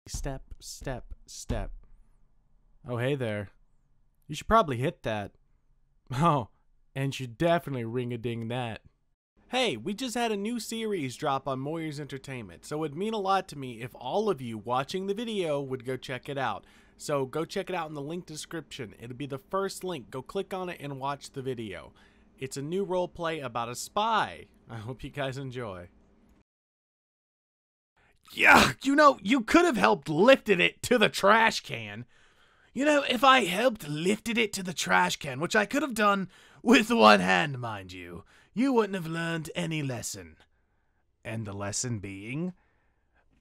Step, step, step. Oh, hey there. You should probably hit that. Oh, and should definitely ring-a-ding that. Hey, we just had a new series drop on Moyer's Entertainment, so it'd mean a lot to me if all of you watching the video would go check it out. So go check it out in the link description. It'll be the first link. Go click on it and watch the video. It's a new role play about a spy. I hope you guys enjoy. Yeah, you could have helped lifted it to the trash can. If I helped lifted it to the trash can, which I could have done with one hand, mind you, you wouldn't have learned any lesson. And the lesson being,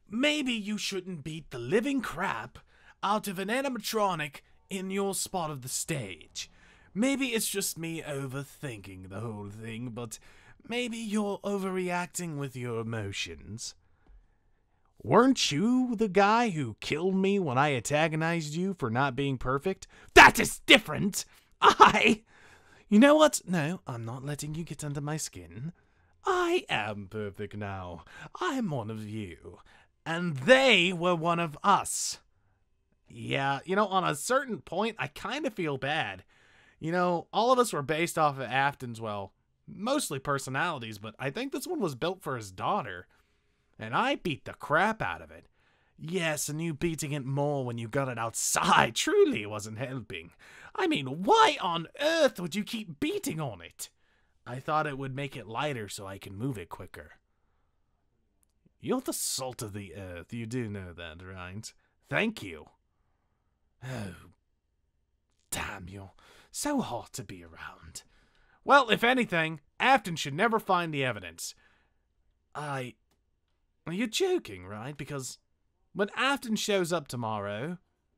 maybe you shouldn't beat the living crap out of an animatronic in your spot of the stage. Maybe it's just me overthinking the whole thing, but maybe you're overreacting with your emotions. Weren't you the guy who killed me when I antagonized you for not being perfect? That is different! You know what? No, I'm not letting you get under my skin. I am perfect now. I'm one of you. And they were one of us. Yeah, on a certain point, I kind of feel bad. All of us were based off of Afton's, well, mostly personalities, but I think this one was built for his daughter. And I beat the crap out of it. Yes, and you beating it more when you got it outside truly wasn't helping. I mean, why on earth would you keep beating on it? I thought it would make it lighter so I can move it quicker. You're the salt of the earth, you do know that, right? Thank you. Oh, damn, you're so hard to be around. Well, if anything, Afton should never find the evidence. You're joking, right? Because when Afton shows up tomorrow,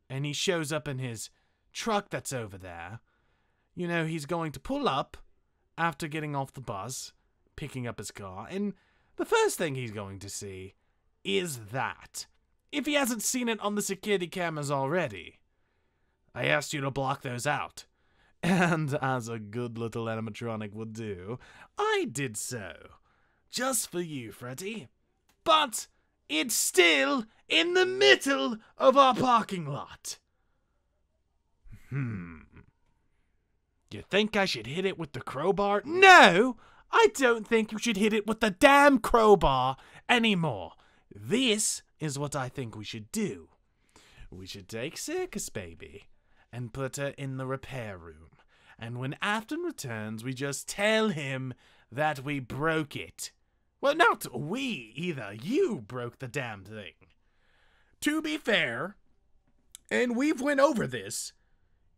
and he shows up in his truck that's over there, he's going to pull up after getting off the bus, picking up his car, and the first thing he's going to see is that. If he hasn't seen it on the security cameras already. I asked you to block those out. And as a good little animatronic would do, I did so. Just for you, Freddy. But it's still in the middle of our parking lot. You think I should hit it with the crowbar? No, I don't think you should hit it with the damn crowbar anymore. This is what I think we should do. We should take Circus Baby and put her in the repair room. And when Afton returns, we just tell him that we broke it. Well, not we, either. You broke the damn thing. To be fair, and we've went over this,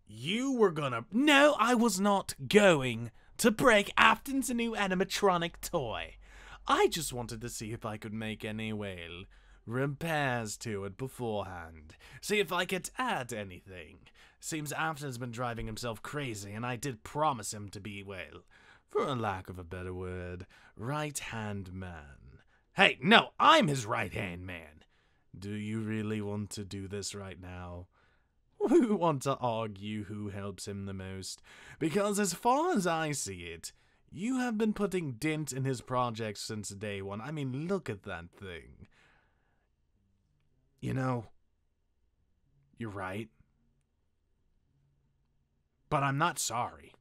you were gonna... No, I was not going to break Afton's new animatronic toy. I just wanted to see if I could make any, well, repairs to it beforehand. See if I could add anything. Seems Afton's been driving himself crazy, and I did promise him to be, well... for a lack of a better word, right-hand man. Hey, no, I'm his right-hand man. Do you really want to do this right now? We want to argue who helps him the most, because as far as I see it, you have been putting dent in his project since day one. I mean, look at that thing. You're right. But I'm not sorry.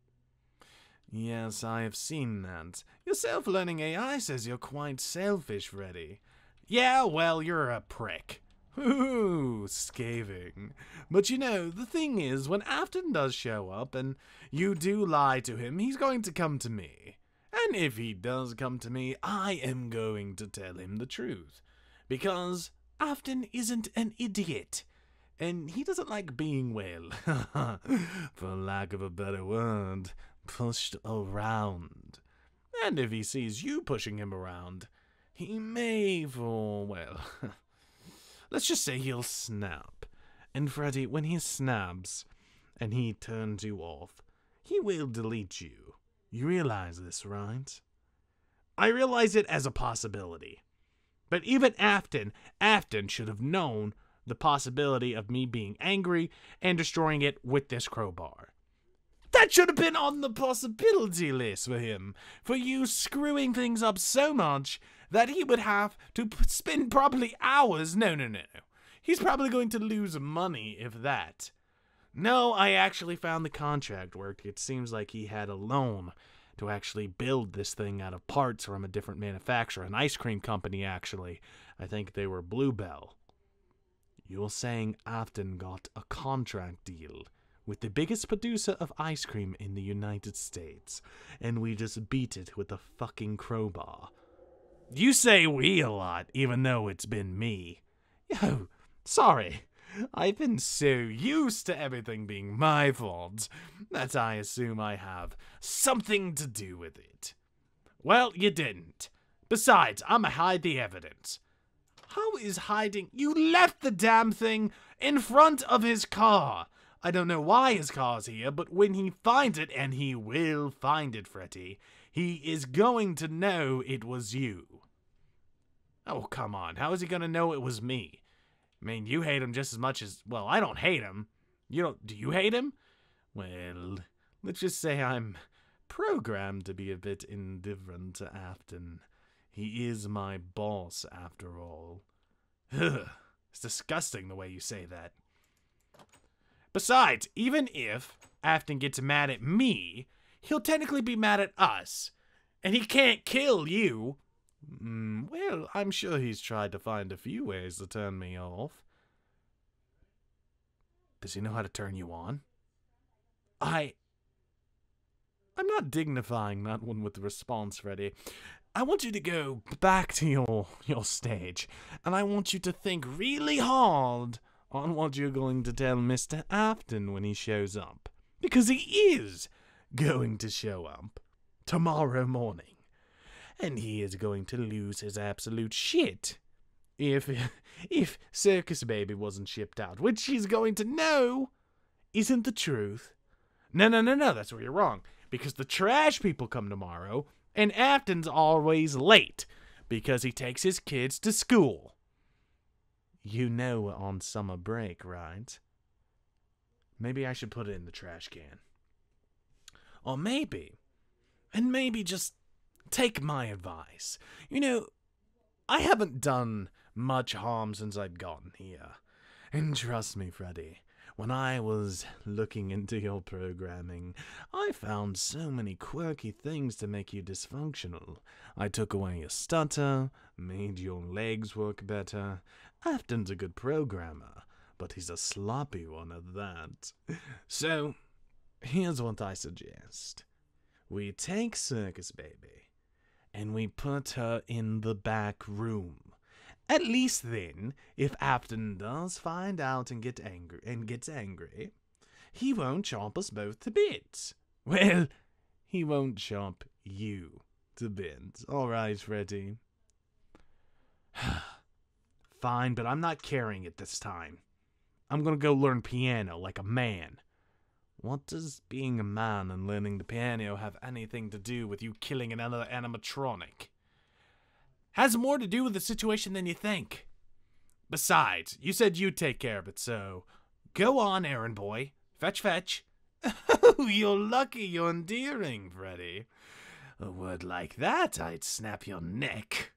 Yes, I have seen that. Your self-learning AI says you're quite selfish, Freddy. Yeah, well, you're a prick. Ooh, scathing. But the thing is, when Afton does show up and you do lie to him, he's going to come to me. And if he does come to me, I am going to tell him the truth. Because Afton isn't an idiot. And he doesn't like being, well, for lack of a better word, pushed around. And if he sees you pushing him around, he may fall, well, let's just say he'll snap. And Freddy, when he snaps and he turns you off, he will delete you. You realize this, right? I realize it as a possibility. But even Afton should have known the possibility of me being angry and destroying it with this crowbar. That should have been on the possibility list for him, for you screwing things up so much that he would have to spend probably hours. No. He's probably going to lose money, if that. No, I actually found the contract worked. It seems like he had a loan to actually build this thing out of parts from a different manufacturer, an ice cream company, actually. I think they were Bluebell. You're saying Afton got a contract deal with the biggest producer of ice cream in the United States, and we just beat it with a fucking crowbar. You say we a lot, even though it's been me. Yo, sorry. I've been so used to everything being my fault that I assume I have something to do with it. Well, you didn't. Besides, I'ma hide the evidence. How is hiding? You left the damn thing in front of his car. I don't know why his car's here, but when he finds it, and he will find it, Freddy, he is going to know it was you. Oh, come on. How is he going to know it was me? I mean, you hate him just as much as... Well, I don't hate him. You don't... Do you hate him? Well, let's just say I'm programmed to be a bit indifferent to Afton. He is my boss, after all. Ugh, it's disgusting the way you say that. Besides, even if Afton gets mad at me, he'll technically be mad at us. And he can't kill you. Well, I'm sure he's tried to find a few ways to turn me off. Does he know how to turn you on? I'm not dignifying that one with the response, Freddy. I want you to go back to your stage, and I want you to think really hard on what you're going to tell Mr. Afton when he shows up. Because he is going to show up tomorrow morning. And he is going to lose his absolute shit if Circus Baby wasn't shipped out, which he's going to know isn't the truth. No, that's where you're wrong. Because the trash people come tomorrow, and Afton's always late because he takes his kids to school. You know we're on summer break, right? Maybe I should put it in the trash can. Or maybe just take my advice. You know, I haven't done much harm since I've gotten here. And trust me, Freddy, when I was looking into your programming, I found so many quirky things to make you dysfunctional. I took away your stutter, made your legs work better. Afton's a good programmer, but he's a sloppy one at that. So, here's what I suggest. We take Circus Baby, and we put her in the back room. At least then, if Afton does find out and gets angry, he won't chomp us both to bits. Well, he won't chomp you to bits. All right, Freddy. Fine, but I'm not carrying it this time. I'm gonna go learn piano like a man. What does being a man and learning the piano have anything to do with you killing another animatronic? Has more to do with the situation than you think. Besides, you said you'd take care of it, so go on, errand boy. Fetch, fetch. Oh, you're lucky you're endearing, Freddy. A word like that, I'd snap your neck.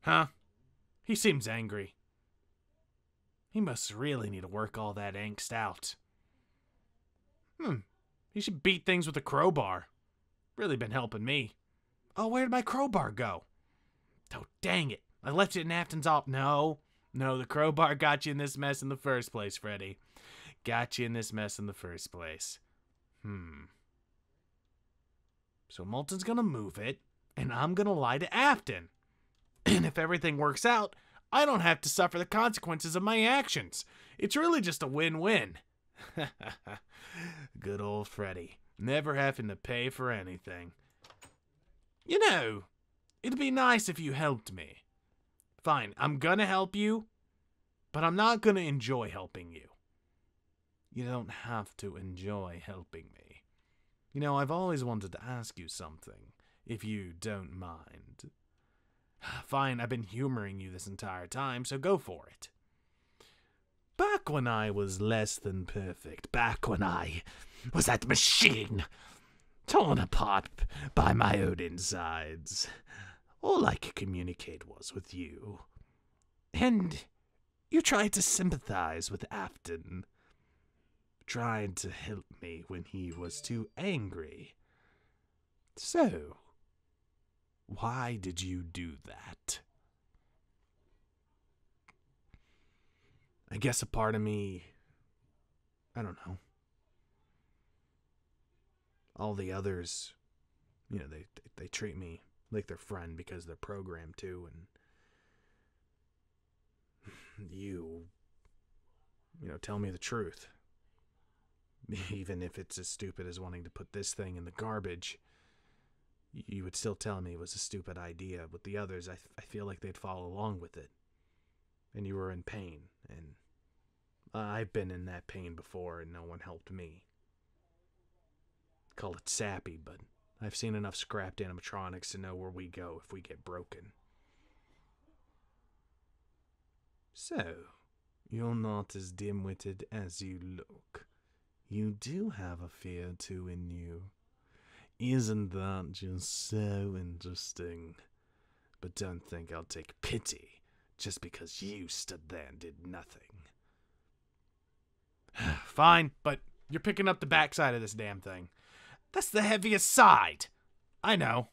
Huh? He seems angry. He must really need to work all that angst out. He should beat things with a crowbar. Really been helping me. Oh, where did my crowbar go? Oh, dang it. I left it in Afton's op. No, the crowbar got you in this mess in the first place, Freddy. Got you in this mess in the first place. So Moulton's gonna move it, and I'm gonna lie to Afton. And if everything works out, I don't have to suffer the consequences of my actions. It's really just a win-win. Good old Freddy. Never having to pay for anything. You know, it'd be nice if you helped me. Fine, I'm gonna help you, but I'm not gonna enjoy helping you. You don't have to enjoy helping me. You know, I've always wanted to ask you something, if you don't mind. Fine, I've been humoring you this entire time, so go for it. Back when I was less than perfect, back when I was that machine, torn apart by my own insides, all I could communicate was with you. And you tried to sympathize with Afton. Tried to help me when he was too angry. So, why did you do that? I guess a part of me, I don't know. All the others, they treat me like their friend because they're programmed to, and you tell me the truth. Even if it's as stupid as wanting to put this thing in the garbage, you would still tell me it was a stupid idea. With the others, I feel like they'd follow along with it. And you were in pain, and I've been in that pain before, and no one helped me. Call it sappy, but I've seen enough scrapped animatronics to know where we go if we get broken. So, you're not as dim-witted as you look. You do have a fear too in you. Isn't that just so interesting? But don't think I'll take pity just because you stood there and did nothing. Fine, but you're picking up the backside of this damn thing. That's the heaviest side. I know.